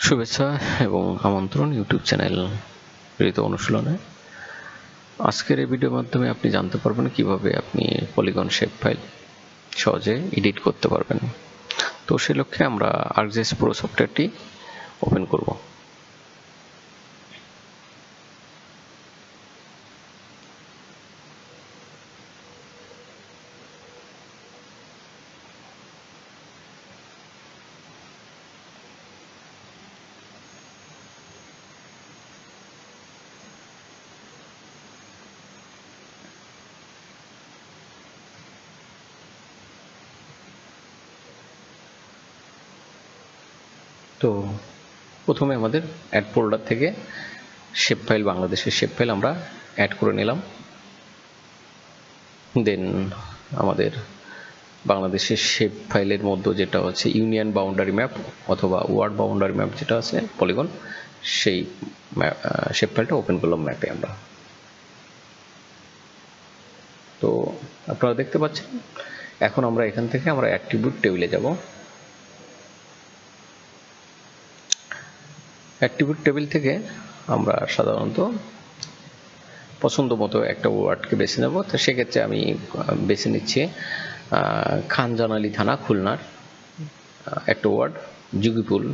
শুভেচ্ছা এবং আমন্ত্রণ ইউটিউব চ্যানেল ঋত অনুশীলনে। আজকের এই ভিডিওর মাধ্যমে আপনি জানতে পারবেন কিভাবে আপনি পলিগন শেপ ফাইল সহজে এডিট করতে পারবেন। তো সেই লক্ষ্যে আমরা ArcGIS Pro সফটওয়্যারটি ওপেন করব। তো প্রথমে আমাদের অ্যাড ফোল্ডার থেকে শেপ ফাইল, বাংলাদেশের শেপ ফাইল আমরা অ্যাড করে নিলাম। দেন আমাদের বাংলাদেশের শেপ ফাইলের মধ্যে যেটা হচ্ছে ইউনিয়ন বাউন্ডারি ম্যাপ অথবা ওয়ার্ড বাউন্ডারি ম্যাপ যেটা আছে পলিগন, সেই শেপ ফাইলটা ওপেন করলাম ম্যাপে আমরা। তো আপনারা দেখতে পাচ্ছেন এখন আমরা এখান থেকে আমরা অ্যাট্রিবিউট টেবিলে যাব। অ্যাট্রিবিউট টেবিল থেকে আমরা সাধারণত পছন্দ মতো একটা ওয়ার্ডকে বেছে নেব। তো সেক্ষেত্রে আমি বেছে নিচ্ছি খানজানালি থানা, খুলনার একটা ওয়ার্ড, যুগীপুল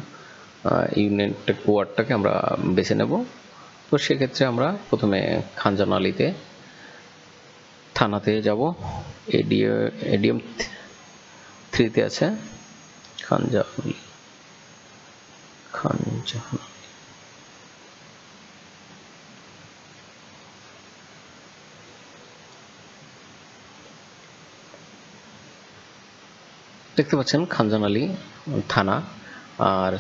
ইউনিয়ন ওয়ার্ডটাকে আমরা বেছে নেব। তো সেক্ষেত্রে আমরা প্রথমে খানজানালিতে থানাতে যাব। এডিএম 3-তে আছে খানজানালি। দেখতে পাচ্ছেন খানজানালি থানা, আর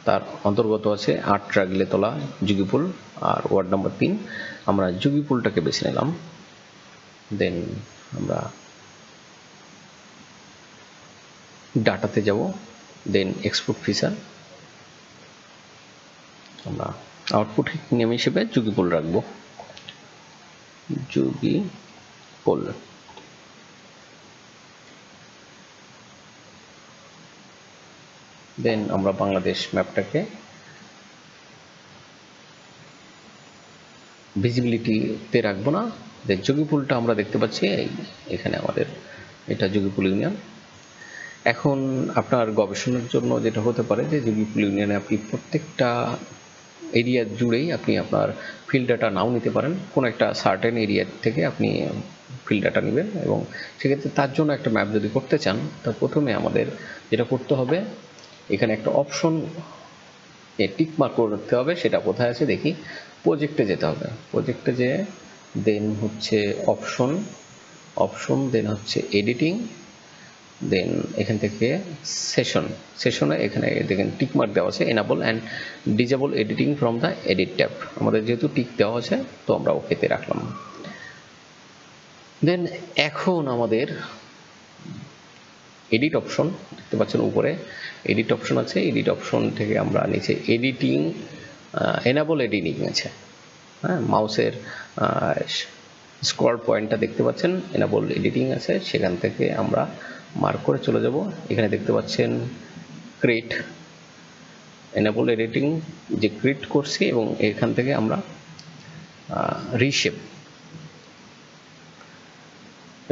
তার অন্তর্গত আছে 8 রাগিলেতলা, যুগীপুল, আর ওয়ার্ড নাম্বার 3। আমরা যুগীপুলটাকে বেছে নিলাম। দেন আমরা ডাটাতে যাব, দেন এক্সপোর্ট ফিচার, আমরা আউটপুট নেম হিসেবে যুগীপুল রাখবো, যুগীপুল। দেন আমরা বাংলাদেশ ম্যাপটাকে ভিজিবিলিটিতে রাখবো না। দেন যুগীপুলটা আমরা দেখতে পাচ্ছি এখানে আমাদের এটা যুগীপুল ইউনিয়ন। এখন আপনার গবেষণার জন্য যেটা হতে পারে যে যুগীপুল ইউনিয়নে আপনি প্রত্যেকটা এরিয়া জুড়েই আপনি আপনার ফিল্ড ডাটা নাও নিতে পারেন, কোনো একটা সার্টেন এরিয়া থেকে আপনি ফিল্ড ডাটা নেবেন। এবং সেক্ষেত্রে তার জন্য একটা ম্যাপ যদি করতে চান, তা প্রথমে আমাদের যেটা করতে হবে, এখানে একটা অপশন টিক মার্ক করতে হবে। সেটা কোথায় আছে দেখি, প্রজেক্টে যেতে হবে। প্রজেক্টে যেয়ে দেন হচ্ছে অপশন, দেন হচ্ছে এডিটিং, দেন এখান থেকে সেশনে এখানে দেখেন টিক মার্ক দেওয়া আছে, enable and disable editing from the edit tab. আমাদের যেহেতু টিক দেওয়া আছে তো আমরা ওকেতে রাখলাম। দেন এখন আমাদের এডিট অপশন দেখতে পাচ্ছেন উপরে এডিট অপশন আছে। এডিট অপশন থেকে আমরা নিচে এডিটিং, এনেবল এডিটিং আছে, হ্যাঁ, মাউসের স্ক্রল পয়েন্টটা দেখতে পাচ্ছেন, এনেবল এডিটিং আছে। সেখান থেকে আমরা মার্ক করে চলে যাব। এখানে দেখতে পাচ্ছেন ক্রিয়েট, এনেবল এডিটিং যে ক্রিয়েট করছি, এবং এখান থেকে আমরা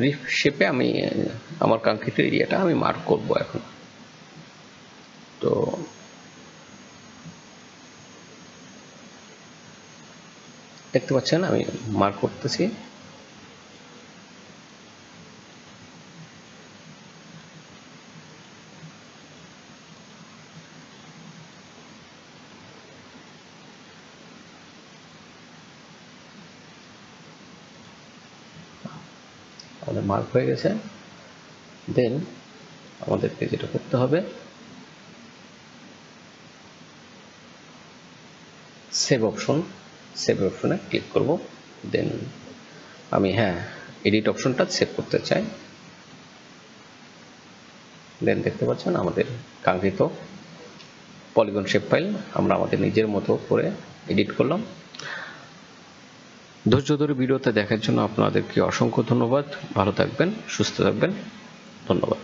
রিশেপে আমি আমার কাঙ্ক্ষিত এরিয়াটা আমি মার্ক করব এখন। তো দেখতে পাচ্ছেন আমি মার্ক করতেছি। আমাদের মার্ক হয়ে গেছে। দেন আমাদেরকে যেটা করতে হবে, সেভ অপশনে ক্লিক করব। দেন আমি এডিট অপশনটা সেভ করতে চাই। দেন দেখতে পাচ্ছেন আমাদের কাঙ্ক্ষিত পলিগন শেপ ফাইল আমরা আমাদের নিজের মতো করে এডিট করলাম। ধৈর্য ধরে ভিডিওতে দেখার জন্য আপনাদেরকে অসংখ্য ধন্যবাদ। ভালো থাকবেন, সুস্থ থাকবেন, ধন্যবাদ।